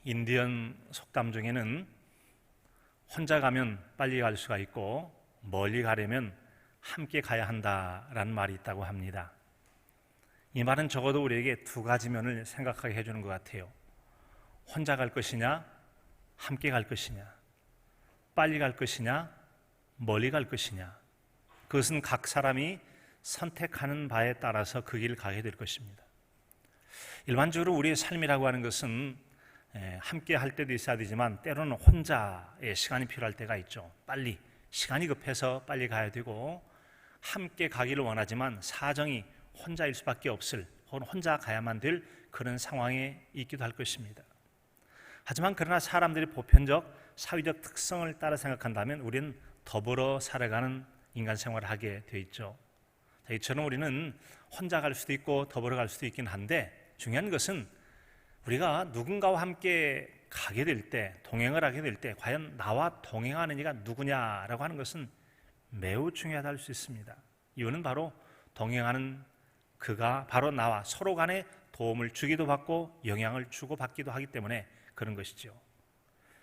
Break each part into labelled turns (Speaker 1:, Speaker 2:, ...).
Speaker 1: 인디언 속담 중에는 혼자 가면 빨리 갈 수가 있고 멀리 가려면 함께 가야 한다라는 말이 있다고 합니다. 이 말은 적어도 우리에게 두 가지 면을 생각하게 해주는 것 같아요. 혼자 갈 것이냐, 함께 갈 것이냐, 빨리 갈 것이냐, 멀리 갈 것이냐. 그것은 각 사람이 선택하는 바에 따라서 그 길을 가게 될 것입니다. 일반적으로 우리의 삶이라고 하는 것은 함께 할 때도 있어야 되지만 때로는 혼자의 시간이 필요할 때가 있죠. 빨리 시간이 급해서 빨리 가야 되고, 함께 가기를 원하지만 사정이 혼자일 수밖에 없을, 혹은 혼자 가야만 될 그런 상황에 있기도 할 것입니다. 하지만 그러나 사람들이 보편적 사회적 특성을 따라 생각한다면 우리는 더불어 살아가는 인간 생활을 하게 되어 있죠. 이처럼 우리는 혼자 갈 수도 있고 더불어 갈 수도 있긴 한데, 중요한 것은 우리가 누군가와 함께 가게 될 때, 동행을 하게 될 때 과연 나와 동행하는 이가 누구냐라고 하는 것은 매우 중요하다 할 수 있습니다. 이유는 바로 동행하는 그가 바로 나와 서로 간에 도움을 주기도 받고 영향을 주고 받기도 하기 때문에 그런 것이죠.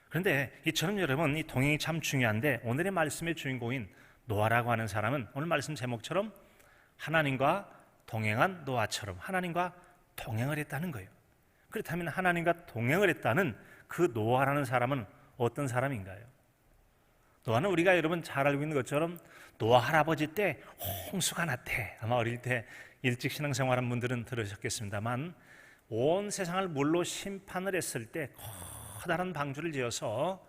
Speaker 1: 그런데 이처럼 여러분, 이 동행이 참 중요한데, 오늘의 말씀의 주인공인 노아라고 하는 사람은 오늘 말씀 제목처럼 하나님과 동행한 노아처럼 하나님과 동행을 했다는 거예요. 그렇다면 하나님과 동행을 했다는 그 노아라는 사람은 어떤 사람인가요? 노아는 우리가 여러분 잘 알고 있는 것처럼 노아 할아버지 때 홍수가 났대. 아마 어릴 때 일찍 신앙생활한 분들은 들으셨겠습니다만, 온 세상을 물로 심판을 했을 때 커다란 방주를 지어서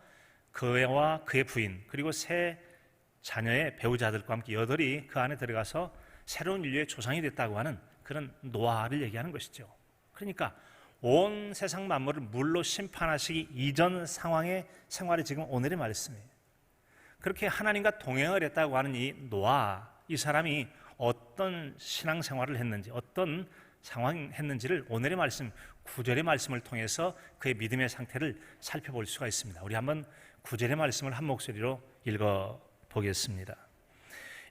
Speaker 1: 그와 그의 부인 그리고 세 자녀의 배우자들과 함께 8이 그 안에 들어가서 새로운 인류의 조상이 됐다고 하는 그런 노아를 얘기하는 것이죠. 그러니까 온 세상 만물을 물로 심판하시기 이전 상황의 생활이 지금 오늘의 말씀이에요. 그렇게 하나님과 동행을 했다고 하는 이 노아, 이 사람이 어떤 신앙생활을 했는지, 어떤 상황을 했는지를 오늘의 말씀 9절의 말씀을 통해서 그의 믿음의 상태를 살펴볼 수가 있습니다. 우리 한번 9절의 말씀을 한 목소리로 읽어보겠습니다.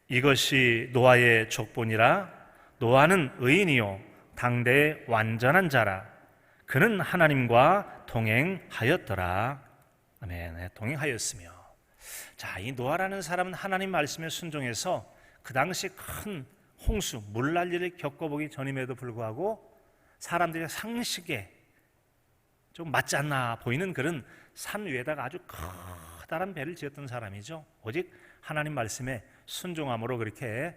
Speaker 1: 이것이 노아의 족본이라. 노아는 의인이요 당대의 완전한 자라. 그는 하나님과 동행하였더라. 아멘. 동행하였으며. 자, 이 노아라는 사람은 하나님 말씀에 순종해서 그 당시 큰 홍수, 물난리를 겪어보기 전임에도 불구하고 사람들의 상식에 좀 맞지 않나 보이는 그런 산 위에다가 아주 커다란 배를 지었던 사람이죠. 오직 하나님 말씀에 순종함으로 그렇게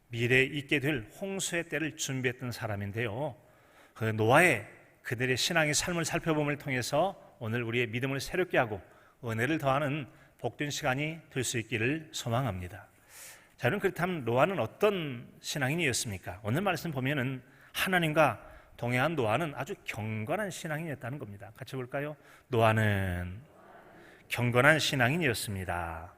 Speaker 1: 미래에 있게 될 홍수의 때를 준비했던 사람인데요. 그 노아의 그들의 신앙의 삶을 살펴봄을 통해서 오늘 우리의 믿음을 새롭게 하고 은혜를 더하는 복된 시간이 될 수 있기를 소망합니다. 자, 여러분, 그렇다면 노아는 어떤 신앙인이었습니까? 오늘 말씀 보면은 하나님과 동행한 노아는 아주 경건한 신앙인이었다는 겁니다. 같이 볼까요? 노아는 경건한 신앙인이었습니다.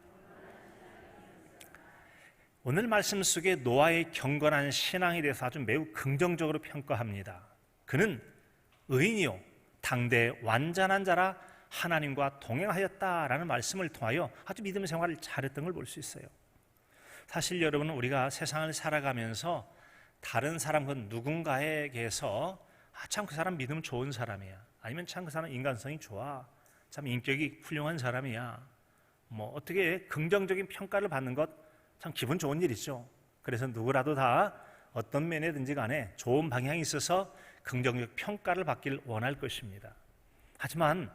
Speaker 1: 오늘 말씀 속에 노아의 경건한 신앙에 대해서 아주 매우 긍정적으로 평가합니다. 그는 의인이요 당대 완전한 자라 하나님과 동행하였다라는 말씀을 통하여 아주 믿음 생활을 잘했던 걸 볼 수 있어요. 사실 여러분, 우리가 세상을 살아가면서 다른 사람, 그 누군가에게서 참 그 사람 믿음 좋은 사람이야, 아니면 참 그 사람 인간성이 좋아, 참 인격이 훌륭한 사람이야, 뭐 어떻게 긍정적인 평가를 받는 것 참 기분 좋은 일이죠. 그래서 누구라도 다 어떤 면에든지 간에 좋은 방향이 있어서 긍정적 평가를 받길 원할 것입니다. 하지만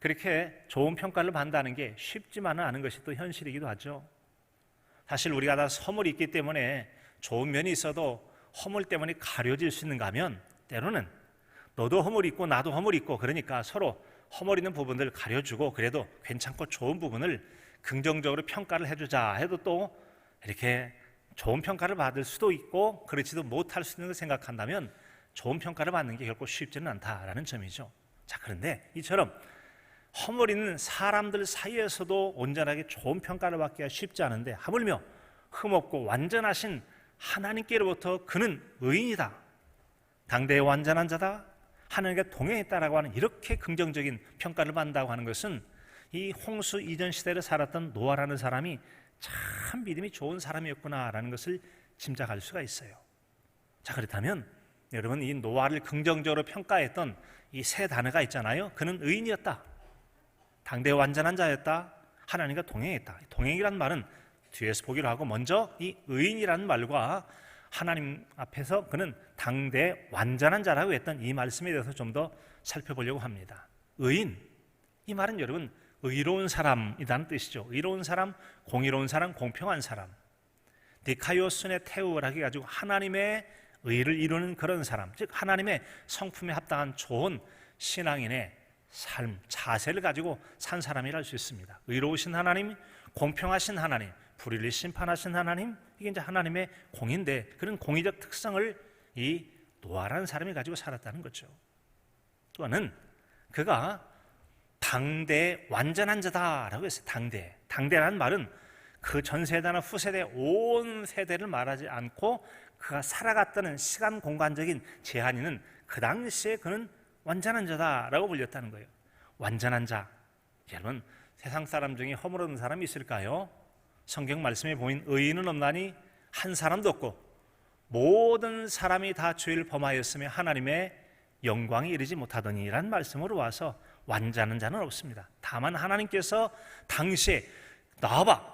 Speaker 1: 그렇게 좋은 평가를 받는다는 게 쉽지만은 않은 것이 또 현실이기도 하죠. 사실 우리가 다 허물이 있기 때문에 좋은 면이 있어도 허물 때문에 가려질 수 있는가 하면, 때로는 너도 허물이 있고 나도 허물이 있고, 그러니까 서로 허물 있는 부분들을 가려주고 그래도 괜찮고 좋은 부분을 긍정적으로 평가를 해주자 해도 또 이렇게 좋은 평가를 받을 수도 있고 그렇지도 못할 수 있는 걸 생각한다면 좋은 평가를 받는 게 결코 쉽지는 않다라는 점이죠. 자, 그런데 이처럼 허물 있는 사람들 사이에서도 온전하게 좋은 평가를 받기가 쉽지 않은데, 하물며 흠없고 완전하신 하나님께로부터 그는 의인이다, 당대의 완전한 자다, 하나님과 동행했다라고 하는 이렇게 긍정적인 평가를 받는다고 하는 것은 이 홍수 이전 시대를 살았던 노아라는 사람이 참 믿음이 좋은 사람이었구나라는 것을 짐작할 수가 있어요. 자, 그렇다면 여러분, 이 노아를 긍정적으로 평가했던 이 세 단어가 있잖아요. 그는 의인이었다, 당대 완전한 자였다, 하나님과 동행했다. 동행이란 말은 뒤에서 보기로 하고 먼저 이 의인이라는 말과 하나님 앞에서 그는 당대 완전한 자라고 했던 이 말씀에 대해서 좀 더 살펴보려고 합니다. 의인, 이 말은 여러분 의로운 사람이라는 뜻이죠. 의로운 사람, 공의로운 사람, 공평한 사람. 디카이오스네 테우라고 해가지고 하나님의 의를 이루는 그런 사람, 즉 하나님의 성품에 합당한 좋은 신앙인의 삶, 자세를 가지고 산 사람이라 할 수 있습니다. 의로우신 하나님, 공평하신 하나님, 불의를 심판하신 하나님, 이게 이제 하나님의 공인데 그런 공의적 특성을 이 노아라는 사람이 가지고 살았다는 거죠. 또는 그가 당대 완전한 자다라고 했어요. 당대라는 말은 그 전 세대나 후세대 온 세대를 말하지 않고 그가 살아갔다는 시간 공간적인 제한이 있는 그 당시에 그는 완전한 자다라고 불렸다는 거예요. 완전한 자. 여러분, 세상 사람 중에 허물없는 사람이 있을까요? 성경 말씀에 보인 의인은 없나니 한 사람도 없고 모든 사람이 다 죄를 범하였으며 하나님의 영광이 이르지 못하더니라는 말씀으로 와서 완전한 자는 없습니다. 다만 하나님께서 당시에 나와봐,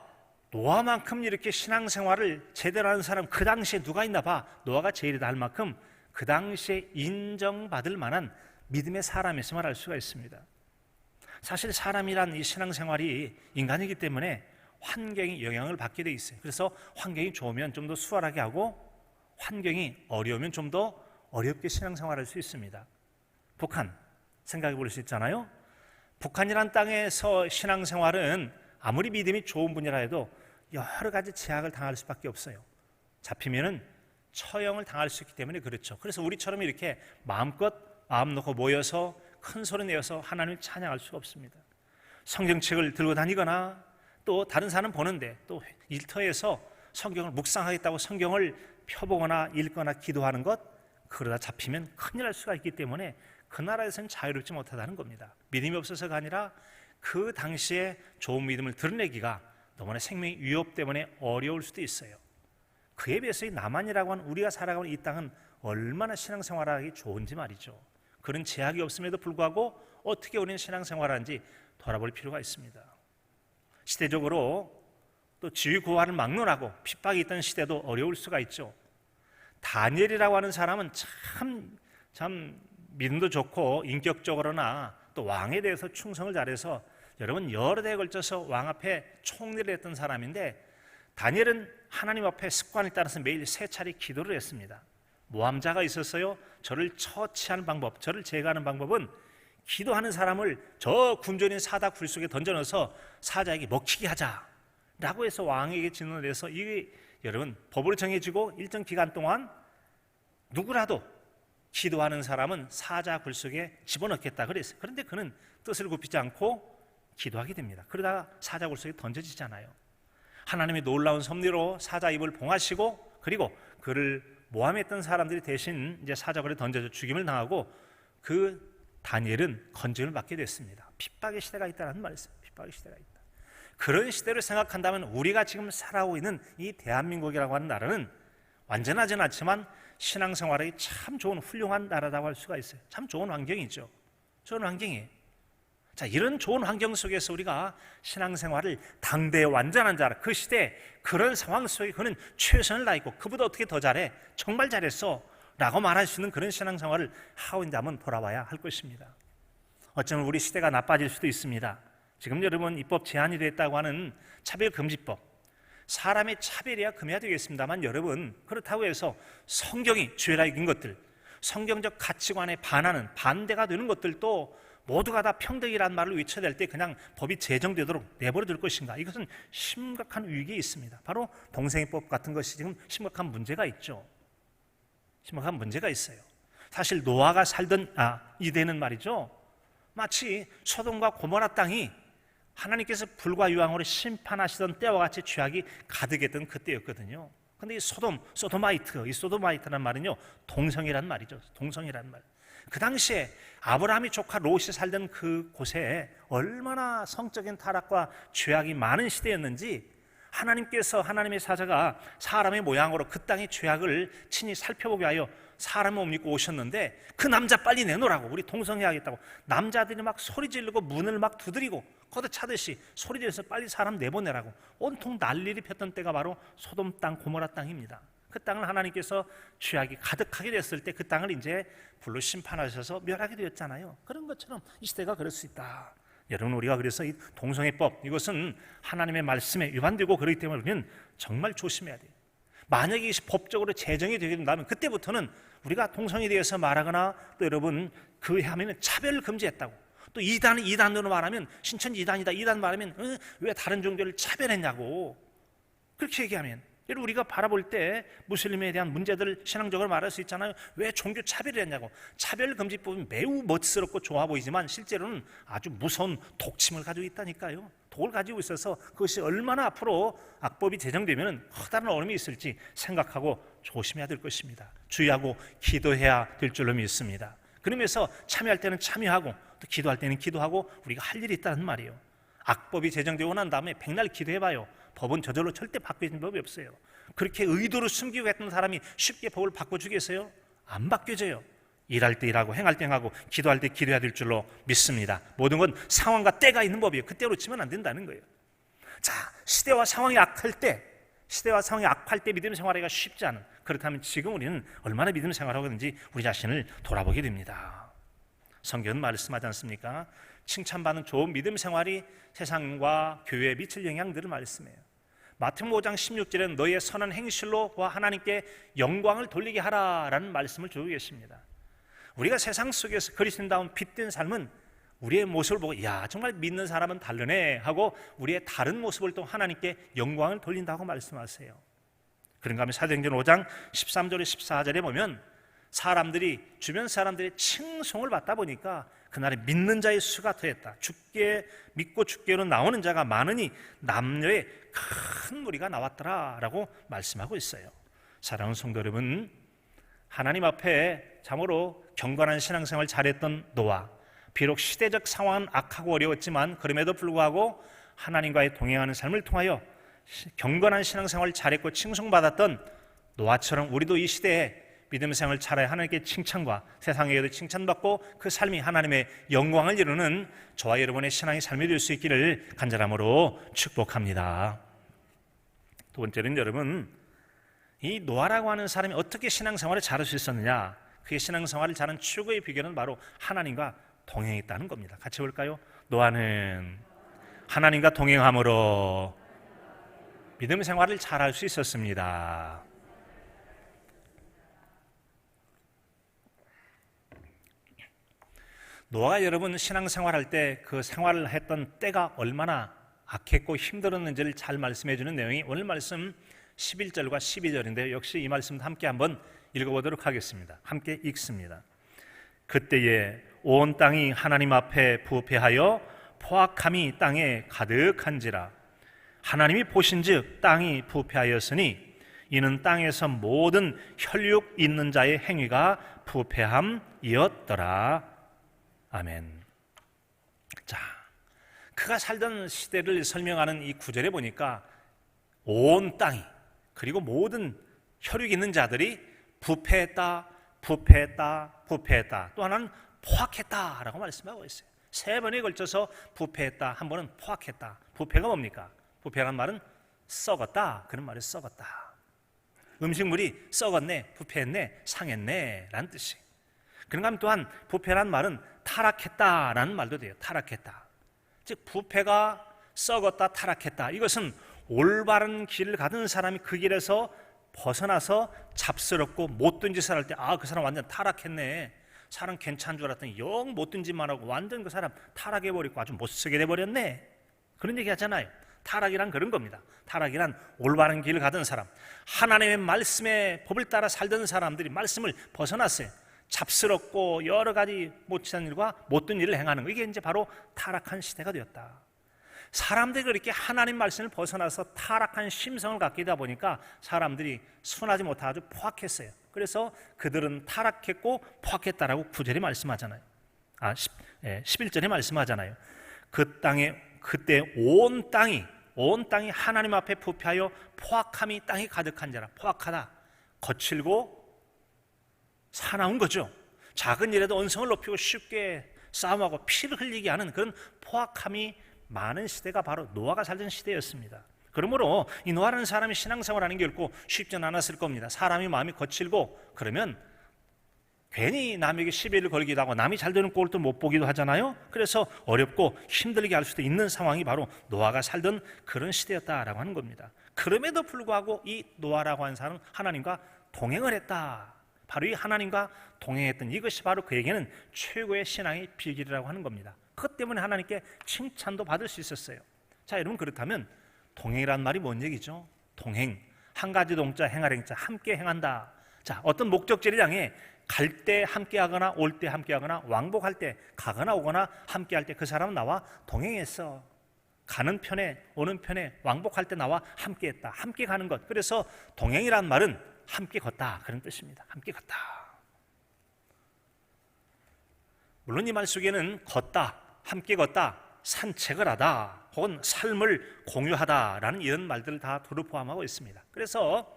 Speaker 1: 노아만큼 이렇게 신앙생활을 제대로 하는 사람 그 당시에 누가 있나 봐, 노아가 제일이다 할 만큼 그 당시에 인정받을 만한 믿음의 사람이었음을 알 수가 있습니다. 사실 사람이란 이 신앙생활이 인간이기 때문에 환경이 영향을 받게 돼 있어요. 그래서 환경이 좋으면 좀 더 수월하게 하고 환경이 어려우면 좀 더 어렵게 신앙생활할 수 있습니다. 북한 생각해 볼 수 있잖아요. 북한이란 땅에서 신앙생활은 아무리 믿음이 좋은 분이라 해도 여러 가지 제약을 당할 수밖에 없어요. 잡히면은 처형을 당할 수 있기 때문에 그렇죠. 그래서 우리처럼 이렇게 마음껏 마음 놓고 모여서 큰 소리 내어서 하나님을 찬양할 수가 없습니다. 성경책을 들고 다니거나 또 다른 사람 보는데 또 일터에서 성경을 묵상하겠다고 성경을 펴보거나 읽거나 기도하는 것, 그러다 잡히면 큰일 날 수가 있기 때문에 그 나라에서는 자유롭지 못하다는 겁니다. 믿음이 없어서가 아니라 그 당시에 좋은 믿음을 드러내기가 너무나 생명의 위협 때문에 어려울 수도 있어요. 그에 비해서 이 남한이라고 하는 우리가 살아가는 이 땅은 얼마나 신앙생활하기 좋은지 말이죠. 그런 제약이 없음에도 불구하고 어떻게 우리는 신앙생활하는지 돌아볼 필요가 있습니다. 시대적으로 또 지위고하를 막론하고 핍박이 있던 시대도 어려울 수가 있죠. 다니엘이라고 하는 사람은 참 믿음도 좋고 인격적으로나 또 왕에 대해서 충성을 잘해서 여러분 여러 대에 걸쳐서 왕 앞에 총리를 했던 사람인데, 다니엘은 하나님 앞에 습관에 따라서 매일 3차례 기도를 했습니다. 모함자가 있었어요. 저를 처치하는 방법, 저를 제거하는 방법은 기도하는 사람을 저 굶주린 사다 굴 속에 던져넣어서 사자에게 먹히게 하자라고 해서 왕에게 진언을 해서 이게 여러분 법으로 정해지고 일정 기간 동안 누구라도 기도하는 사람은 사자 굴 속에 집어넣겠다 그랬어요. 그런데 그는 뜻을 굽히지 않고 기도하게 됩니다. 그러다가 사자 굴 속에 던져지잖아요. 하나님의 놀라운 섭리로 사자 입을 봉하시고 그리고 그를 모함했던 사람들이 대신 이제 사자 굴에 던져져 죽임을 당하고 그 다니엘은 건짐을 받게 됐습니다. 핍박의 시대가 있다는 말이었어요. 핍박의 시대가 있다. 그런 시대를 생각한다면 우리가 지금 살아오고 있는 이 대한민국이라고 하는 나라는 완전하진 않지만 신앙생활이 참 좋은 훌륭한 나라라고 할 수가 있어요. 참 좋은 환경이죠. 좋은 환경이에요. 자, 이런 좋은 환경 속에서 우리가 신앙생활을 당대의 완전한 자라, 그 시대 그런 상황 속에 그는 최선을 다했고 그보다 어떻게 더 잘해? 정말 잘했어 라고 말할 수 있는 그런 신앙생활을 하고 있는지 한번 돌아봐야 할 것입니다. 어쩌면 우리 시대가 나빠질 수도 있습니다. 지금 여러분 입법 제한이 됐다고 하는 차별금지법, 사람의 차별이야 금해야 되겠습니다만 여러분 그렇다고 해서 성경이 죄라 이긴 것들, 성경적 가치관에 반하는 반대가 되는 것들도 모두가 다 평등이라는 말을 외쳐댈 때 그냥 법이 제정되도록 내버려 둘 것인가? 이것은 심각한 위기에 있습니다. 바로 동성애법 같은 것이 지금 심각한 문제가 있죠. 심각한 문제가 있어요. 사실 노아가 살던 이때는 말이죠, 마치 소돔과 고모라 땅이 하나님께서 불과 유황으로 심판하시던 때와 같이 죄악이 가득했던 그때였거든요. 근데 이 소도마이트란 말은요 동성이란 말이죠. 동성이란 말. 그 당시에 아브라함이 조카 롯이 살던 그 곳에 얼마나 성적인 타락과 죄악이 많은 시대였는지 하나님께서, 하나님의 사자가 사람의 모양으로 그 땅의 죄악을 친히 살펴보게 하여 사람 옷 입고 오셨는데 그 남자 빨리 내놓으라고, 우리 동성애하겠다고 남자들이 막 소리 지르고 문을 막 두드리고 걷어차듯이 소리 지르면서 빨리 사람 내보내라고 온통 난리를 폈던 때가 바로 소돔 땅, 고모라 땅입니다. 그 땅을 하나님께서 죄악이 가득하게 됐을 때 그 땅을 이제 불로 심판하셔서 멸하게 되었잖아요. 그런 것처럼 이 시대가 그럴 수 있다. 여러분, 우리가 그래서 이 동성애법, 이것은 하나님의 말씀에 위반되고 그렇기 때문에 우리는 정말 조심해야 돼요. 만약에 이것이 법적으로 제정이 되게 된다면 그때부터는 우리가 동성애에 대해서 말하거나 또 여러분 그 하면은 차별을 금지했다고, 또 이단으로 말하면 신천 이단이다, 이단 말하면 왜 다른 종교를 차별했냐고 그렇게 얘기하면, 우리가 바라볼 때 무슬림에 대한 문제들을 신앙적으로 말할 수 있잖아요. 왜 종교 차별을 했냐고. 차별금지법은 매우 멋스럽고 좋아 보이지만 실제로는 아주 무서운 독침을 가지고 있다니까요. 독을 가지고 있어서 그것이 얼마나 앞으로 악법이 제정되면 커다란 어려움이 있을지 생각하고 조심해야 될 것입니다. 주의하고 기도해야 될 줄로 믿습니다. 그러면서 참여할 때는 참여하고 또 기도할 때는 기도하고 우리가 할 일이 있다는 말이에요. 악법이 제정되고 난 다음에 백날 기도해봐요. 법은 저절로 절대 바뀌는 법이 없어요. 그렇게 의도로 숨기고 했던 사람이 쉽게 법을 바꿔주겠어요? 안 바뀌어져요. 일할 때 일하고 행할 때 행하고 기도할 때 기도해야 될 줄로 믿습니다. 모든 건 상황과 때가 있는 법이에요. 그때로 치면 안 된다는 거예요. 자, 시대와 상황이 악할 때 믿음 생활하기가 쉽지 않은, 그렇다면 지금 우리는 얼마나 믿음 생활하고 있는지 우리 자신을 돌아보게 됩니다. 성경은 말씀하지 않습니까? 칭찬받는 좋은 믿음 생활이 세상과 교회에 미칠 영향들을 말씀해요. 마태복음 5장 16절에는 너희의 선한 행실로 하나님께 영광을 돌리게 하라라는 말씀을 주고 계십니다. 우리가 세상 속에서 그리스도인다운 빛된 삶은 우리의 모습을 보고 야, 정말 믿는 사람은 다르네 하고 우리의 다른 모습을 또 하나님께 영광을 돌린다고 말씀하세요. 그런가 하면 사도행전 5장 13절에 14절에 보면 주변 사람들의 칭송을 받다 보니까 그날에 믿는 자의 수가 더했다. 믿고 죽게로 나오는 자가 많으니 남녀의 큰 무리가 나왔더라라고 말씀하고 있어요. 사랑하는 성도 여러분, 하나님 앞에 참으로 경건한 신앙생활 잘했던 노아, 비록 시대적 상황은 악하고 어려웠지만 그럼에도 불구하고 하나님과의 동행하는 삶을 통하여 경건한 신앙생활 잘했고 칭송받았던 노아처럼 우리도 이 시대에 믿음 생활을 잘해야 하나님께 칭찬과 세상에도 칭찬받고 그 삶이 하나님의 영광을 이루는 저와 여러분의 신앙의 삶이 될 수 있기를 간절함으로 축복합니다. 두 번째는 여러분, 이 노아라고 하는 사람이 어떻게 신앙생활을 잘할 수 있었느냐, 그의 신앙생활을 잘한 최고의 비결은 바로 하나님과 동행했다는 겁니다. 같이 볼까요? 노아는 하나님과 동행함으로 믿음 생활을 잘할 수 있었습니다. 노아가 여러분 신앙생활할 때 그 생활을 했던 때가 얼마나 악했고 힘들었는지를 잘 말씀해 주는 내용이 오늘 말씀 11절과 12절인데요. 역시 이 말씀도 함께 한번 읽어보도록 하겠습니다. 함께 읽습니다. 그때에 온 땅이 하나님 앞에 부패하여 포악함이 땅에 가득한지라. 하나님이 보신즉 땅이 부패하였으니 이는 땅에서 모든 혈육 있는 자의 행위가 부패함이었더라. 아멘. 자, 그가 살던 시대를 설명하는 이 구절에 보니까 온 땅이 그리고 모든 혈육 있는 자들이 부패했다. 또 하나는 포악했다라고 말씀하고 있어요. 세 번에 걸쳐서 부패했다, 한 번은 포악했다. 부패가 뭡니까? 부패란 말은 썩었다, 그런 말이 썩었다. 음식물이 썩었네, 부패했네, 상했네 라는 뜻이. 그런가 하면 또한 부패란 말은 타락했다라는 말도 돼요. 타락했다. 즉 부패가 썩었다, 타락했다. 이것은 올바른 길을 가던 사람이 그 길에서 벗어나서 잡스럽고 못된 짓을 할 때 그 사람 완전 타락했네. 사람 괜찮은 줄 알았더니 영 못된 짓만 하고 완전 그 사람 타락해버리고 아주 못쓰게 돼버렸네. 그런 얘기 하잖아요. 타락이란 그런 겁니다. 타락이란 올바른 길을 가던 사람, 하나님의 말씀의 법을 따라 살던 사람들이 말씀을 벗어났어요. 잡스럽고 여러 가지 못한 일과 못된 일을 행하는 거, 이게 이제 바로 타락한 시대가 되었다. 사람들이 그렇게 하나님 말씀을 벗어나서 타락한 심성을 갖게 되다 보니까 사람들이 순하지 못하고 아주 포악했어요. 그래서 그들은 타락했고 포악했다라고 9절에 말씀하잖아요. 11절에 말씀하잖아요. 그때 온 땅이 하나님 앞에 부패하여 포악함이 땅에 가득한 자라. 포악하다, 거칠고 사나운 거죠. 작은 일에도 언성을 높이고 쉽게 싸움하고 피를 흘리게 하는 그런 포악함이 많은 시대가 바로 노아가 살던 시대였습니다. 그러므로 이 노아라는 사람이 신앙생활하는 게 결코 쉽지는 않았을 겁니다. 사람이 마음이 거칠고 그러면 괜히 남에게 시비를 걸기도 하고 남이 잘 되는 꼴도 못 보기도 하잖아요. 그래서 어렵고 힘들게 할 수도 있는 상황이 바로 노아가 살던 그런 시대였다라고 하는 겁니다. 그럼에도 불구하고 이 노아라고 하는 사람은 하나님과 동행을 했다. 바로 이 하나님과 동행했던 이것이 바로 그에게는 최고의 신앙의 빌기라고 하는 겁니다. 그것 때문에 하나님께 칭찬도 받을 수 있었어요. 자, 여러분, 그렇다면 동행이란 말이 뭔 얘기죠? 동행, 한 가지 동자 행할 행자, 함께 행한다. 자, 어떤 목적지를 향해 갈 때 함께 하거나 올 때 함께 하거나 왕복할 때 가거나 오거나 함께 할 때 그 사람은 나와 동행했어. 가는 편에 오는 편에 왕복할 때 나와 함께 했다. 함께 가는 것. 그래서 동행이란 말은 함께 걷다, 그런 뜻입니다. 함께 걷다. 물론 이 말 속에는 걷다, 함께 걷다, 산책을 하다, 혹은 삶을 공유하다라는 이런 말들을 다 두루 포함하고 있습니다. 그래서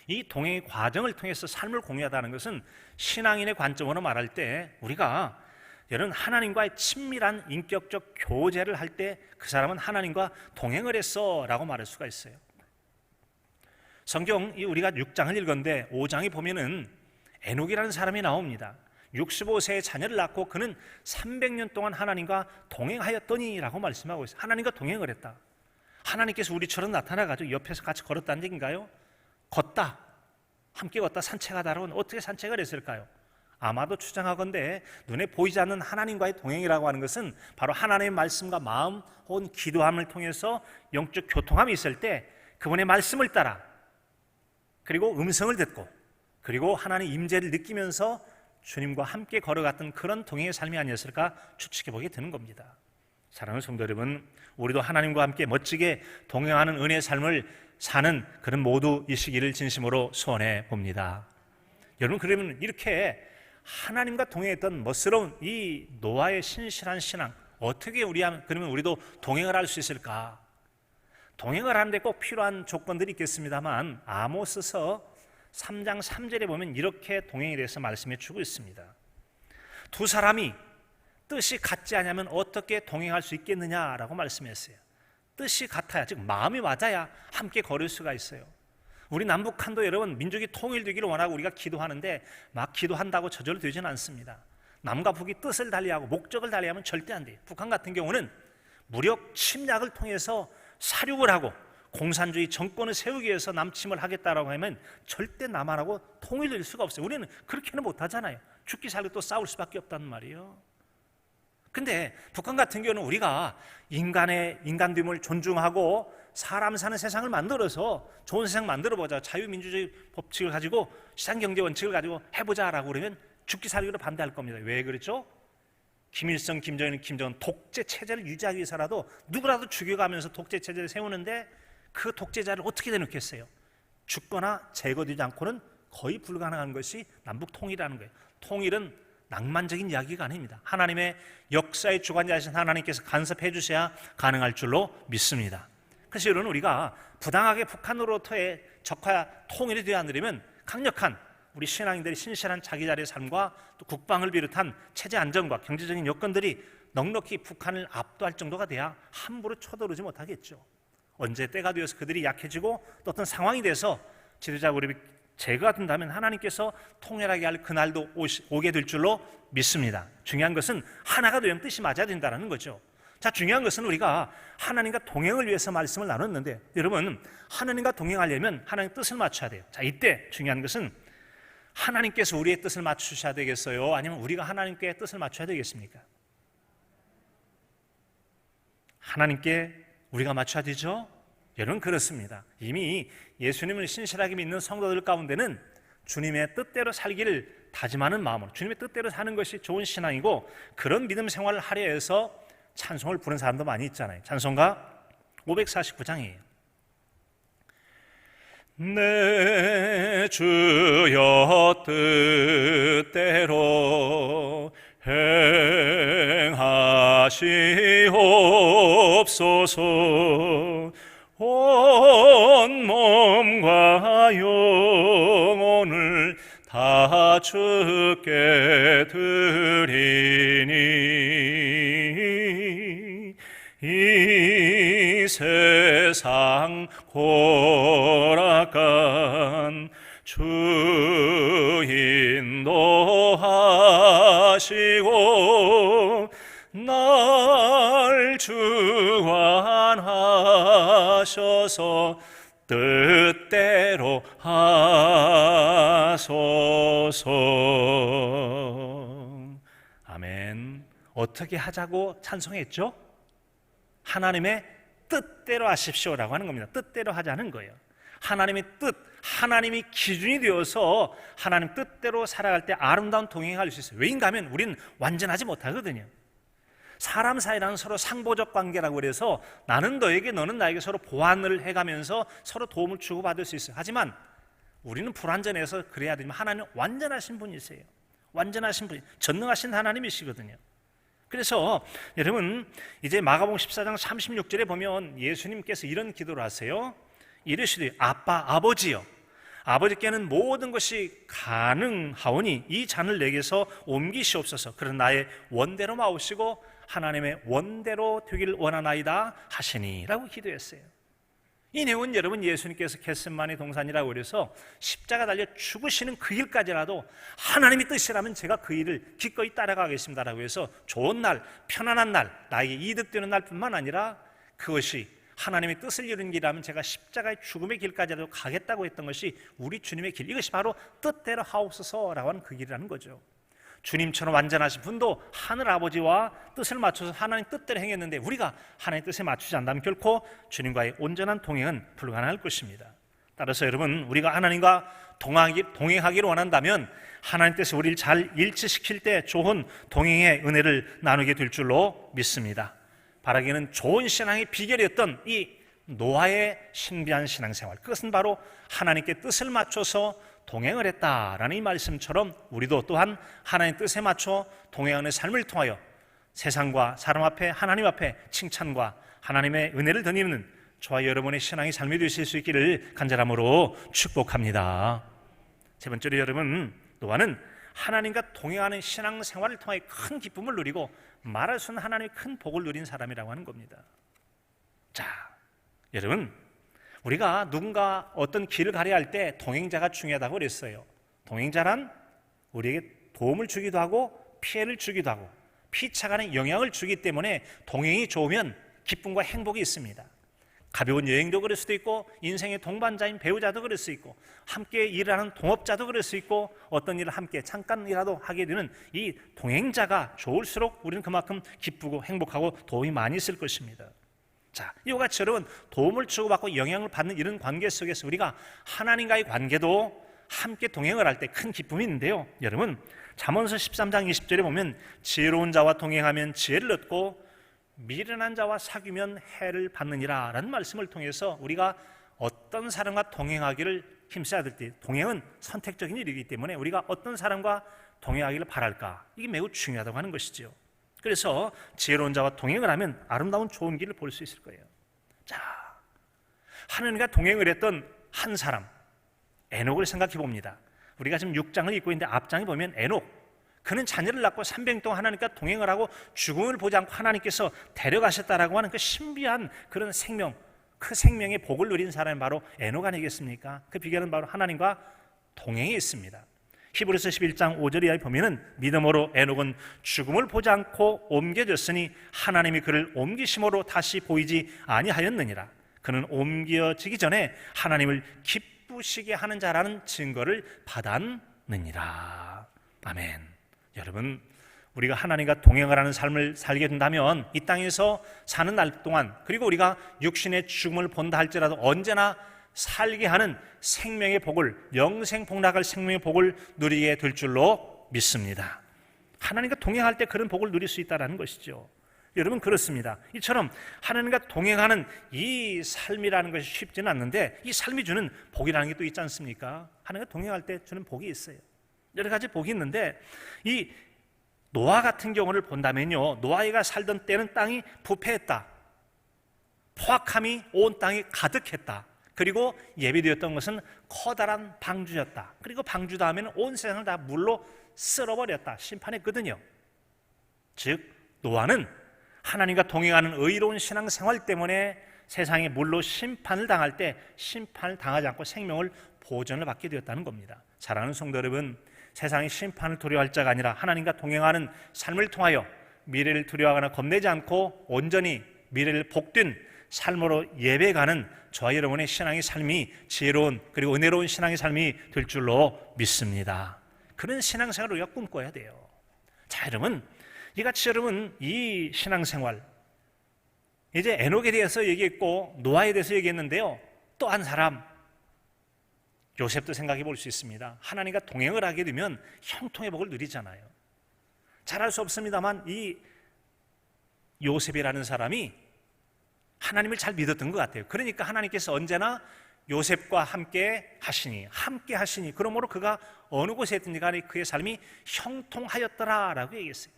Speaker 1: 이 동행의 과정을 통해서 삶을 공유하다는 것은 신앙인의 관점으로 말할 때 우리가 여러분 하나님과의 친밀한 인격적 교제를 할 때 그 사람은 하나님과 동행을 했어 라고 말할 수가 있어요. 성경 우리가 6장을 읽었는데 5장에 보면은 에녹이라는 사람이 나옵니다. 65세의 자녀를 낳고 그는 300년 동안 하나님과 동행하였더니 라고 말씀하고 있어요. 하나님과 동행을 했다. 하나님께서 우리처럼 나타나가지고 옆에서 같이 걸었다는 얘기인가요? 걷다, 함께 걷다, 산책하다라고는 어떻게 산책을 했을까요? 아마도 추정하건대 눈에 보이지 않는 하나님과의 동행이라고 하는 것은 바로 하나님의 말씀과 마음 혹은 기도함을 통해서 영적 교통함이 있을 때 그분의 말씀을 따라 그리고 음성을 듣고 그리고 하나님의 임재를 느끼면서 주님과 함께 걸어갔던 그런 동행의 삶이 아니었을까 추측해보게 되는 겁니다. 사랑하는 성도 여러분, 우리도 하나님과 함께 멋지게 동행하는 은혜의 삶을 사는 그런 모두이시기를 진심으로 소원해 봅니다. 여러분, 그러면 이렇게 하나님과 동행했던 멋스러운 이 노아의 신실한 신앙, 어떻게 그러면 우리도 동행을 할 수 있을까? 동행을 하는데 꼭 필요한 조건들이 있겠습니다만 아모스서 3장 3절에 보면 이렇게 동행에 대해서 말씀해 주고 있습니다. 두 사람이 뜻이 같지 않으면 어떻게 동행할 수 있겠느냐라고 말씀했어요. 뜻이 같아야, 즉 마음이 맞아야 함께 걸을 수가 있어요. 우리 남북한도 여러분 민족이 통일되기를 원하고 우리가 기도하는데 막 기도한다고 저절로 되지는 않습니다. 남과 북이 뜻을 달리하고 목적을 달리하면 절대 안 돼요. 북한 같은 경우는 무력 침략을 통해서 사륙을 하고 공산주의 정권을 세우기 위해서 남침을 하겠다라고 하면 절대 남한하고 통일될 수가 없어요. 우리는 그렇게는 못하잖아요. 죽기 살기 또 싸울 수밖에 없단 말이에요. 근데 북한 같은 경우는 우리가 인간됨을 존중하고 사람 사는 세상을 만들어서 좋은 세상 만들어보자, 자유민주주의 법칙을 가지고 시장경제 원칙을 가지고 해보자라고 그러면 죽기 살기로 반대할 겁니다. 왜 그렇죠? 김일성, 김정일, 김정은 독재 체제를 유지하기 위해서라도 누구라도 죽여가면서 독재 체제를 세우는데 그 독재자를 어떻게 내놓겠어요? 죽거나 제거되지 않고는 거의 불가능한 것이 남북 통일이라는 거예요. 통일은 낭만적인 이야기가 아닙니다. 하나님의 역사의 주관자이신 하나님께서 간섭해 주셔야 가능할 줄로 믿습니다. 그래서 여러분, 우리가 부당하게 북한으로부터의 적화 통일이 되어 않으려면 강력한 우리 신앙인들의 신실한 자기 자리의 삶과 또 국방을 비롯한 체제 안정과 경제적인 여건들이 넉넉히 북한을 압도할 정도가 돼야 함부로 쳐들어오지 못하겠죠. 언제 때가 되어서 그들이 약해지고 또 어떤 상황이 돼서 지도자 그룹이 제거가 된다면 하나님께서 통일하게 할 그날도 오게 될 줄로 믿습니다. 중요한 것은 하나가 되면 뜻이 맞아야 된다는 거죠. 자, 중요한 것은 우리가 하나님과 동행을 위해서 말씀을 나눴는데 여러분, 하나님과 동행하려면 하나님 뜻을 맞춰야 돼요. 자, 이때 중요한 것은 하나님께서 우리의 뜻을 맞추셔야 되겠어요? 아니면 우리가 하나님께 뜻을 맞춰야 되겠습니까? 하나님께 우리가 맞춰야 되죠? 여러분, 그렇습니다. 이미 예수님을 신실하게 믿는 성도들 가운데는 주님의 뜻대로 살기를 다짐하는 마음으로 주님의 뜻대로 사는 것이 좋은 신앙이고 그런 믿음 생활을 하려 해서 찬송을 부른 사람도 많이 있잖아요. 찬송가 549장이에요. 내 주여 뜻대로 행하시옵소서. 온 몸과 영혼을 다 주께 드리니 이 세상 고락한 주 인도하시고 날 주관하셔서 뜻대로 하소서. 아멘. 어떻게 하자고 찬송했죠? 하나님의 뜻대로 하십시오라고 하는 겁니다. 뜻대로 하자는 거예요. 하나님의 뜻, 하나님이 기준이 되어서 하나님 뜻대로 살아갈 때 아름다운 동행할 수 있어요. 왜인가 하면 우리는 완전하지 못하거든요. 사람 사이라는 서로 상보적 관계라고 그래서 나는 너에게 너는 나에게 서로 보완을 해가면서 서로 도움을 주고받을 수 있어요. 하지만 우리는 불완전해서 그래야 되지만 하나님은 완전하신 분이세요. 완전하신 분, 전능하신 하나님이시거든요. 그래서 여러분 이제 마가복음 14장 36절에 보면 예수님께서 이런 기도를 하세요. 이르시되 아빠 아버지여, 아버지께는 모든 것이 가능하오니 이 잔을 내게서 옮기시옵소서. 그런 나의 원대로 마오시고 하나님의 원대로 되기를 원하나이다 하시니 라고 기도했어요. 이 내용은 여러분 예수님께서 겟세마네 동산이라고 그래서 십자가 달려 죽으시는 그 일까지라도 하나님의 뜻이라면 제가 그 일을 기꺼이 따라가겠습니다라고 해서 좋은 날, 편안한 날, 나에게 이득되는 날뿐만 아니라 그것이 하나님의 뜻을 이루는 길이라면 제가 십자가의 죽음의 길까지라도 가겠다고 했던 것이 우리 주님의 길, 이것이 바로 뜻대로 하옵소서라고 하는 그 길이라는 거죠. 주님처럼 완전하신 분도 하늘 아버지와 뜻을 맞춰서 하나님 뜻대로 행했는데 우리가 하나님 뜻에 맞추지 않다면 결코 주님과의 온전한 동행은 불가능할 것입니다. 따라서 여러분 우리가 하나님과 동행하기를 원한다면 하나님 뜻에 우리를 잘 일치시킬 때 좋은 동행의 은혜를 나누게 될 줄로 믿습니다. 바라기는 좋은 신앙의 비결이었던 이 노아의 신비한 신앙생활, 그것은 바로 하나님께 뜻을 맞춰서 동행을 했다라는 이 말씀처럼 우리도 또한 하나님의 뜻에 맞춰 동행하는 삶을 통하여 세상과 사람 앞에 하나님 앞에 칭찬과 하나님의 은혜를 드리는 저와 여러분의 신앙의 삶이 되실 수 있기를 간절함으로 축복합니다. 세 번째로 여러분, 노아는 하나님과 동행하는 신앙생활을 통해 큰 기쁨을 누리고 말할 수 없는 하나님의 큰 복을 누린 사람이라고 하는 겁니다. 자, 여러분, 우리가 누군가 어떤 길을 가려 할 때 동행자가 중요하다고 그랬어요. 동행자란 우리에게 도움을 주기도 하고 피해를 주기도 하고 피차간의 영향을 주기 때문에 동행이 좋으면 기쁨과 행복이 있습니다. 가벼운 여행도 그럴 수도 있고 인생의 동반자인 배우자도 그럴 수 있고 함께 일하는 동업자도 그럴 수 있고 어떤 일을 함께 잠깐이라도 하게 되는 이 동행자가 좋을수록 우리는 그만큼 기쁘고 행복하고 도움이 많이 있을 것입니다. 자, 이와 같이 여러분 도움을 주고받고 영향을 받는 이런 관계 속에서 우리가 하나님과의 관계도 함께 동행을 할 때 큰 기쁨이 있는데요. 여러분 잠언서 13장 20절에 보면 지혜로운 자와 동행하면 지혜를 얻고 미련한 자와 사귀면 해를 받느니라 라는 말씀을 통해서 우리가 어떤 사람과 동행하기를 힘써야 될 때 동행은 선택적인 일이기 때문에 우리가 어떤 사람과 동행하기를 바랄까, 이게 매우 중요하다고 하는 것이죠. 그래서 지혜로운 자와 동행을 하면 아름다운 좋은 길을 볼 수 있을 거예요. 자, 하나님과 동행을 했던 한 사람 에녹을 생각해 봅니다. 우리가 지금 6장을 읽고 있는데 앞장에 보면 에녹, 그는 자녀를 낳고 300년 동안 하나님과 동행을 하고 죽음을 보지 않고 하나님께서 데려가셨다라고 하는 그 신비한 그런 생명, 그 생명의 복을 누린 사람이 바로 에녹 아니겠습니까? 그 비결은 바로 하나님과 동행에 있습니다. 히브리서 11장 5절 이하에 보면은 믿음으로 에녹은 죽음을 보지 않고 옮겨졌으니 하나님이 그를 옮기심으로 다시 보이지 아니하였느니라. 그는 옮겨지기 전에 하나님을 기쁘시게 하는 자라는 증거를 받았느니라. 아멘. 여러분, 우리가 하나님과 동행을 하는 삶을 살게 된다면 이 땅에서 사는 날 동안, 그리고 우리가 육신의 죽음을 본다 할지라도 언제나 살게 하는 생명의 복을, 영생복락할 생명의 복을 누리게 될 줄로 믿습니다. 하나님과 동행할 때 그런 복을 누릴 수 있다는 것이죠. 여러분 그렇습니다. 이처럼 하나님과 동행하는 이 삶이라는 것이 쉽지는 않는데 이 삶이 주는 복이라는 게 또 있지 않습니까? 하나님과 동행할 때 주는 복이 있어요. 여러 가지 복이 있는데 이 노아 같은 경우를 본다면요, 노아가 살던 때는 땅이 부패했다, 포악함이 온 땅에 가득했다. 그리고 예비되었던 것은 커다란 방주였다. 그리고 방주 다음에는 온 세상을 다 물로 쓸어버렸다. 심판했거든요. 즉 노아는 하나님과 동행하는 의로운 신앙생활 때문에 세상에 물로 심판을 당할 때 심판을 당하지 않고 생명을 보존을 받게 되었다는 겁니다. 사랑하는 성도 여러분, 세상의 심판을 두려워할 자가 아니라 하나님과 동행하는 삶을 통하여 미래를 두려워하거나 겁내지 않고 온전히 미래를 복된 삶으로 예배가는 저와 여러분의 신앙의 삶이 지혜로운 그리고 은혜로운 신앙의 삶이 될 줄로 믿습니다. 그런 신앙생활을 우리가 꿈꿔야 돼요. 자, 여러분, 이같이 여러분 이 신앙생활, 이제 에녹에 대해서 얘기했고 노아에 대해서 얘기했는데요, 또 한 사람 요셉도 생각해 볼 수 있습니다. 하나님과 동행을 하게 되면 형통의 복을 누리잖아요. 잘할 수 없습니다만 이 요셉이라는 사람이 하나님을 잘 믿었던 것 같아요. 그러니까 하나님께서 언제나 요셉과 함께 하시니 그러므로 그가 어느 곳에 있든지 간에 그의 삶이 형통하였더라라고 얘기했어요.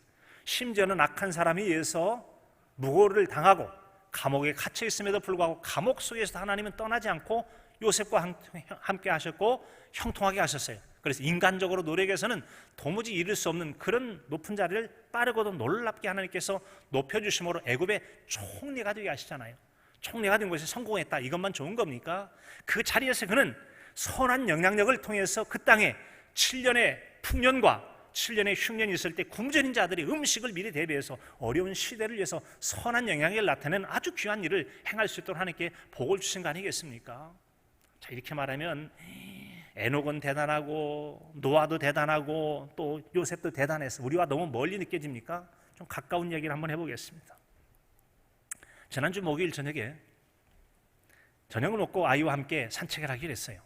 Speaker 1: 심지어는 악한 사람에 의해서 무고를 당하고 감옥에 갇혀 있음에도 불구하고 감옥 속에서 하나님은 떠나지 않고 요셉과 함께 하셨고 형통하게 하셨어요. 그래서 인간적으로 노력해서는 도무지 이룰 수 없는 그런 높은 자리를 빠르고도 놀랍게 하나님께서 높여주심으로 애굽의 총리가 되게 하시잖아요. 총리가 된 것이 성공했다, 이것만 좋은 겁니까? 그 자리에서 그는 선한 영향력을 통해서 그 땅에 7년의 풍년과 7년의 흉년이 있을 때 굶주린 자들이 음식을 미리 대비해서 어려운 시대를 위해서 선한 영향력을 나타내는 아주 귀한 일을 행할 수 있도록 하나님께 복을 주신 거 아니겠습니까? 자, 이렇게 말하면 에녹은 대단하고 노아도 대단하고 또 요셉도 대단해서 우리와 너무 멀리 느껴집니까? 좀 가까운 이야기를 한번 해보겠습니다. 지난주 목요일 저녁에 저녁을 먹고 아이와 함께 산책을 하기로 했어요.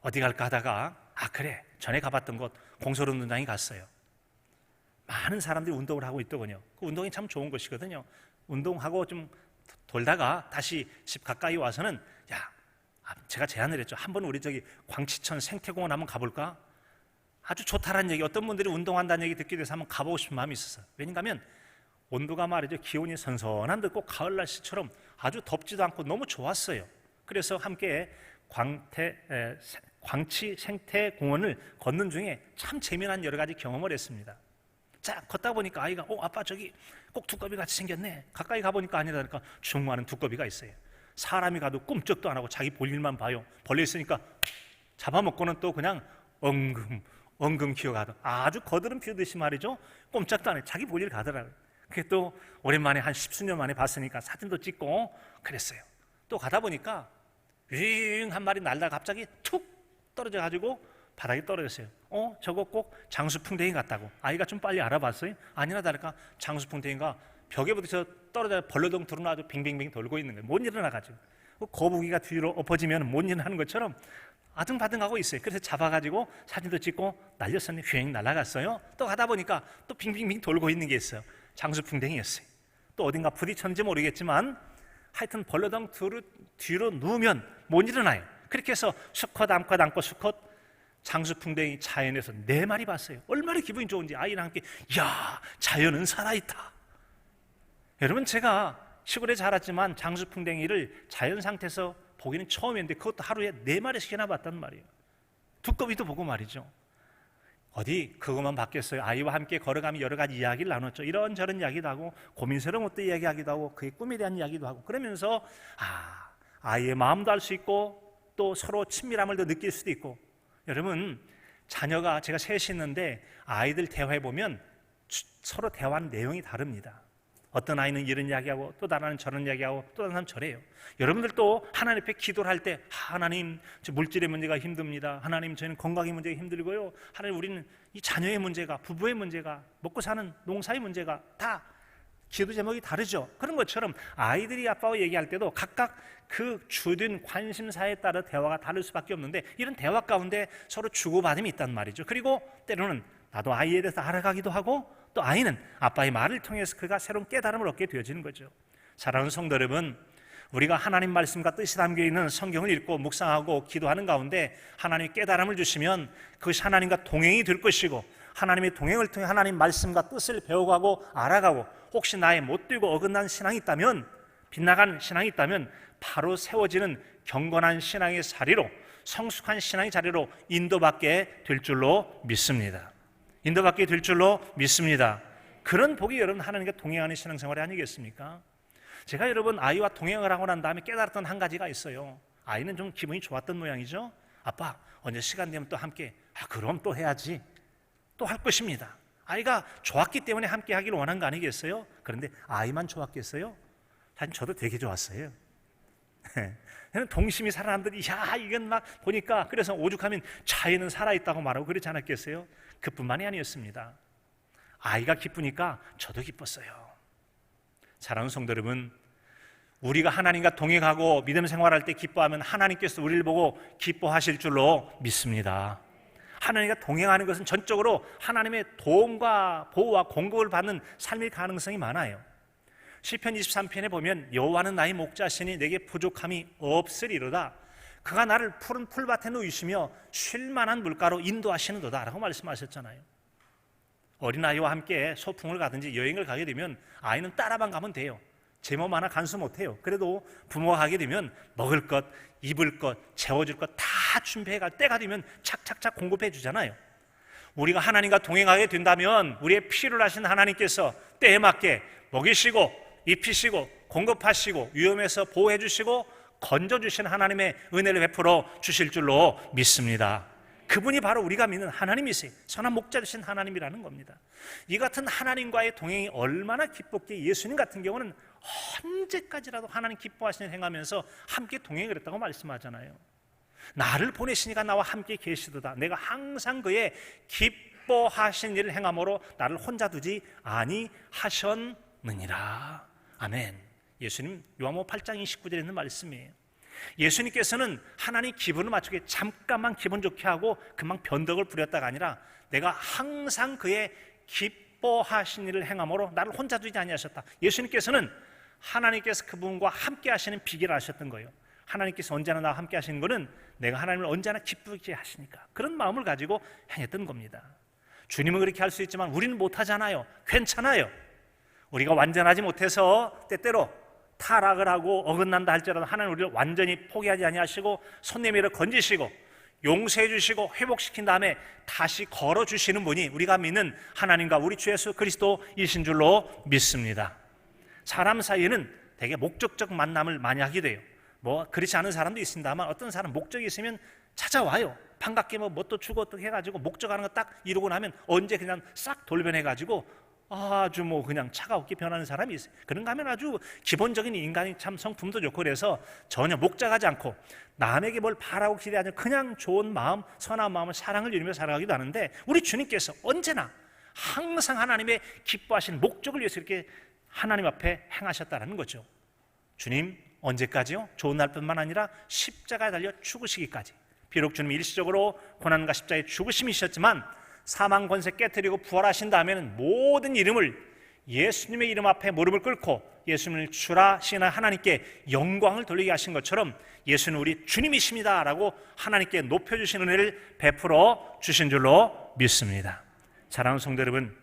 Speaker 1: 어디 갈까 하다가 그래, 전에 가봤던 곳 공설운동장에 갔어요. 많은 사람들이 운동을 하고 있더군요. 그 운동이 참 좋은 것이거든요. 운동하고 좀 돌다가 다시 집 가까이 와서는 제가 제안을 했죠. 한번 우리 저기 광치천 생태공원 한번 가볼까? 아주 좋다라는 얘기, 어떤 분들이 운동한다는 얘기 듣게 돼서 한번 가보고 싶은 마음이 있었어요. 왜냐하면 온도가 말이죠, 기온이 선선한데 꼭 가을 날씨처럼 아주 덥지도 않고 너무 좋았어요. 그래서 함께 광치 생태공원을 걷는 중에 참 재미난 여러 가지 경험을 했습니다. 자, 걷다 보니까 아이가 아빠 저기 꼭 두꺼비 같이 생겼네. 가까이 가보니까 아니라니까 중마는 두꺼비가 있어요. 사람이 가도 꿈쩍도 안 하고 자기 볼 일만 봐요. 벌레 있으니까 잡아먹고는 또 그냥 엉금 기어가도 아주 거드름 피우듯이 말이죠, 꼼짝도 안 해. 자기 볼 일 가더라고요. 그게 또 오랜만에 한 10수년 만에 봤으니까 사진도 찍고 그랬어요. 또 가다 보니까 윙 한 마리 날다가 갑자기 툭 떨어져가지고 바닥에 떨어졌어요. 저거 꼭 장수풍뎅이 같다고 아이가 좀 빨리 알아봤어요. 아니나 다를까 장수풍뎅이가 벽에 부딪혀 떨어져 벌러덩 들어나 아주 빙빙빙 돌고 있는 거예요. 못 일어나가지고 거북이가 뒤로 엎어지면 못 일어나는 것처럼 아등바등하고 있어요. 그래서 잡아가지고 사진도 찍고 날렸었는데 휘행 날아갔어요. 또 가다 보니까 또 빙빙빙 돌고 있는 게 있어요. 장수풍뎅이였어요. 또 어딘가 부딪혔는지 모르겠지만 하여튼 벌러덩 뒤로 누우면 못 일어나요. 그렇게 해서 수컷 암컷 수컷 장수풍뎅이 자연에서 4마리 봤어요. 얼마나 기분이 좋은지 아이랑 함께 자연은 살아있다. 여러분, 제가 시골에 자랐지만 장수풍뎅이를 자연 상태에서 보기는 처음이었는데 그것도 하루에 4마리씩이나 봤단 말이에요. 두꺼비도 보고 말이죠. 어디 그것만 봤겠어요. 아이와 함께 걸어가며 여러 가지 이야기를 나눴죠. 이런저런 이야기도 하고 고민스러운 것도 이야기하기도 하고 그의 꿈에 대한 이야기도 하고 그러면서 아이의 마음도 알 수 있고 또 서로 친밀함을 더 느낄 수도 있고. 여러분, 자녀가 제가 셋이 있는데 아이들 대화해 보면 서로 대화하는 내용이 다릅니다. 어떤 아이는 이런 이야기하고 또 다른 아이는 저런 이야기하고 또 다른 사람은 저래요. 여러분들도 하나님 앞에 기도를 할 때 하나님, 저 물질의 문제가 힘듭니다. 하나님, 저희는 건강의 문제가 힘들고요. 하나님, 우리는 이 자녀의 문제가, 부부의 문제가, 먹고 사는 농사의 문제가 다 기도 제목이 다르죠. 그런 것처럼 아이들이 아빠와 얘기할 때도 각각 그 주된 관심사에 따라 대화가 다를 수밖에 없는데 이런 대화 가운데 서로 주고받음이 있단 말이죠. 그리고 때로는 나도 아이에 대해서 알아가기도 하고 또 아이는 아빠의 말을 통해서 그가 새로운 깨달음을 얻게 되어지는 거죠. 사랑하는 성도 여러분, 우리가 하나님 말씀과 뜻이 담겨있는 성경을 읽고 묵상하고 기도하는 가운데 하나님이 깨달음을 주시면 그것이 하나님과 동행이 될 것이고 하나님의 동행을 통해 하나님 말씀과 뜻을 배워가고 알아가고 혹시 나의 못되고 어긋난 신앙이 있다면, 빗나간 신앙이 있다면 바로 세워지는 경건한 신앙의 자리로, 성숙한 신앙의 자리로 인도받게 될 줄로 믿습니다. 인도받게 될 줄로 믿습니다. 그런 복이 여러분 하나님과 동행하는 신앙생활이 아니겠습니까? 제가 여러분 아이와 동행을 하고 난 다음에 깨달았던 한 가지가 있어요. 아이는 좀 기분이 좋았던 모양이죠. 아빠 언제 시간 되면 또 함께, 그럼 또 해야지, 또 할 것입니다. 아이가 좋았기 때문에 함께 하기를 원한 거 아니겠어요? 그런데 아이만 좋았겠어요? 사실 저도 되게 좋았어요. 동심이 살아남더니 이건 막 보니까, 그래서 오죽하면 자유는 살아있다고 말하고 그러지 않았겠어요? 그뿐만이 아니었습니다. 아이가 기쁘니까 저도 기뻤어요. 사랑하는 성도 여러분, 우리가 하나님과 동행하고 믿음 생활할 때 기뻐하면 하나님께서 우리를 보고 기뻐하실 줄로 믿습니다. 하나님과 동행하는 것은 전적으로 하나님의 도움과 보호와 공급을 받는 삶일 가능성이 많아요. 시편 23편에 보면 여호와는 나의 목자시니 내게 부족함이 없으리로다. 그가 나를 푸른 풀밭에 누이시며 쉴만한 물가로 인도하시는도다 라고 말씀하셨잖아요. 어린아이와 함께 소풍을 가든지 여행을 가게 되면 아이는 따라만 가면 돼요. 제 몸 하나 간수 못해요. 그래도 부모가 가게 되면 먹을 것, 입을 것, 재워줄 것 다 준비해갈 때가 되면 착착착 공급해 주잖아요. 우리가 하나님과 동행하게 된다면 우리의 필요를 하신 하나님께서 때에 맞게 먹이시고 입히시고 공급하시고 위험에서 보호해 주시고 건져주신 하나님의 은혜를 베풀어 주실 줄로 믿습니다. 그분이 바로 우리가 믿는 하나님이세요. 선한 목자 되신 하나님이라는 겁니다. 이 같은 하나님과의 동행이 얼마나 기뻤기에 예수님 같은 경우는 언제까지라도 하나님 기뻐하시는 행하면서 함께 동행을 했다고 말씀하잖아요. 나를 보내시니까 나와 함께 계시도다. 내가 항상 그의 기뻐하신 일을 행함으로 나를 혼자 두지 아니하셨느니라. 아멘. 예수님 요한복음 8장 29절에 있는 말씀이에요. 예수님께서는 하나님 기분을 맞추게 잠깐만 기분 좋게 하고 금방 변덕을 부렸다가 아니라 내가 항상 그의 기뻐하신 일을 행함으로 나를 혼자 두지 아니하셨다. 예수님께서는 하나님께서 그분과 함께 하시는 비결을 아셨던 거예요. 하나님께서 언제나 나와 함께 하시는 것은 내가 하나님을 언제나 기쁘게 하시니까, 그런 마음을 가지고 행했던 겁니다. 주님은 그렇게 할 수 있지만 우리는 못하잖아요. 괜찮아요. 우리가 완전하지 못해서 때때로 타락을 하고 어긋난다 할지라도 하나님 우리를 완전히 포기하지 아니하시고 손 내밀어 건지시고 용서해 주시고 회복시킨 다음에 다시 걸어주시는 분이 우리가 믿는 하나님과 우리 주 예수 그리스도이신 줄로 믿습니다. 사람 사이에는 되게 목적적 만남을 많이 하게 돼요. 뭐 그렇지 않은 사람도 있습니다만 어떤 사람 목적이 있으면 찾아와요. 반갑게 뭣도 주고 어떻게 해가지고 목적하는 거 딱 이루고 나면 언제 그냥 싹 돌변해가지고 아주 그냥 차가웠게 변하는 사람이 있어요. 그런가 하면 아주 기본적인 인간이 참 성품도 좋고 그래서 전혀 목적하지 않고 남에게 뭘 바라고 기대하지 않고 그냥 좋은 마음, 선한 마음을 사랑을 누리며 살아가기도 하는데, 우리 주님께서 언제나 항상 하나님의 기뻐하신 목적을 위해서 이렇게 하나님 앞에 행하셨다는 거죠. 주님 언제까지요? 좋은 날뿐만 아니라 십자가에 달려 죽으시기까지. 비록 주님 일시적으로 고난과 십자가의 죽으심이셨지만 사망 권세 깨뜨리고 부활하신 다음에는 모든 이름을 예수님의 이름 앞에 무릎을 꿇고 예수님을 주라 시인한 하나님께 영광을 돌리게 하신 것처럼 예수는 우리 주님이십니다 라고 하나님께 높여주신 은혜를 베풀어 주신 줄로 믿습니다. 사랑하는 성도 여러분,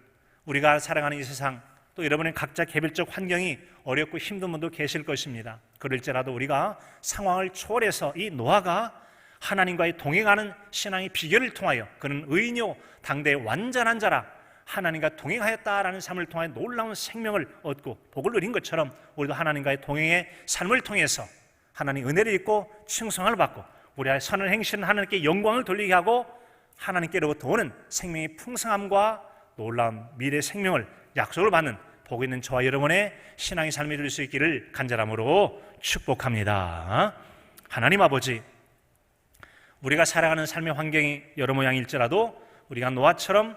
Speaker 1: 우리가 살아가는 이 세상, 또 여러분의 각자 개별적 환경이 어렵고 힘든 분도 계실 것입니다. 그럴지라도 우리가 상황을 초월해서 이 노아가 하나님과의 동행하는 신앙의 비결을 통하여 그는 의인이요 당대의 완전한 자라 하나님과 동행하였다라는 삶을 통하여 놀라운 생명을 얻고 복을 누린 것처럼 우리도 하나님과의 동행의 삶을 통해서 하나님 은혜를 입고 칭송을 받고 우리의 선을 행실은 하나님께 영광을 돌리게 하고 하나님께로부터 오는 생명의 풍성함과 놀라운 미래의 생명을 약속을 받는 복 있는 저와 여러분의 신앙의 삶이 될 수 있기를 간절함으로 축복합니다. 하나님 아버지, 우리가 살아가는 삶의 환경이 여러 모양일지라도 우리가 노아처럼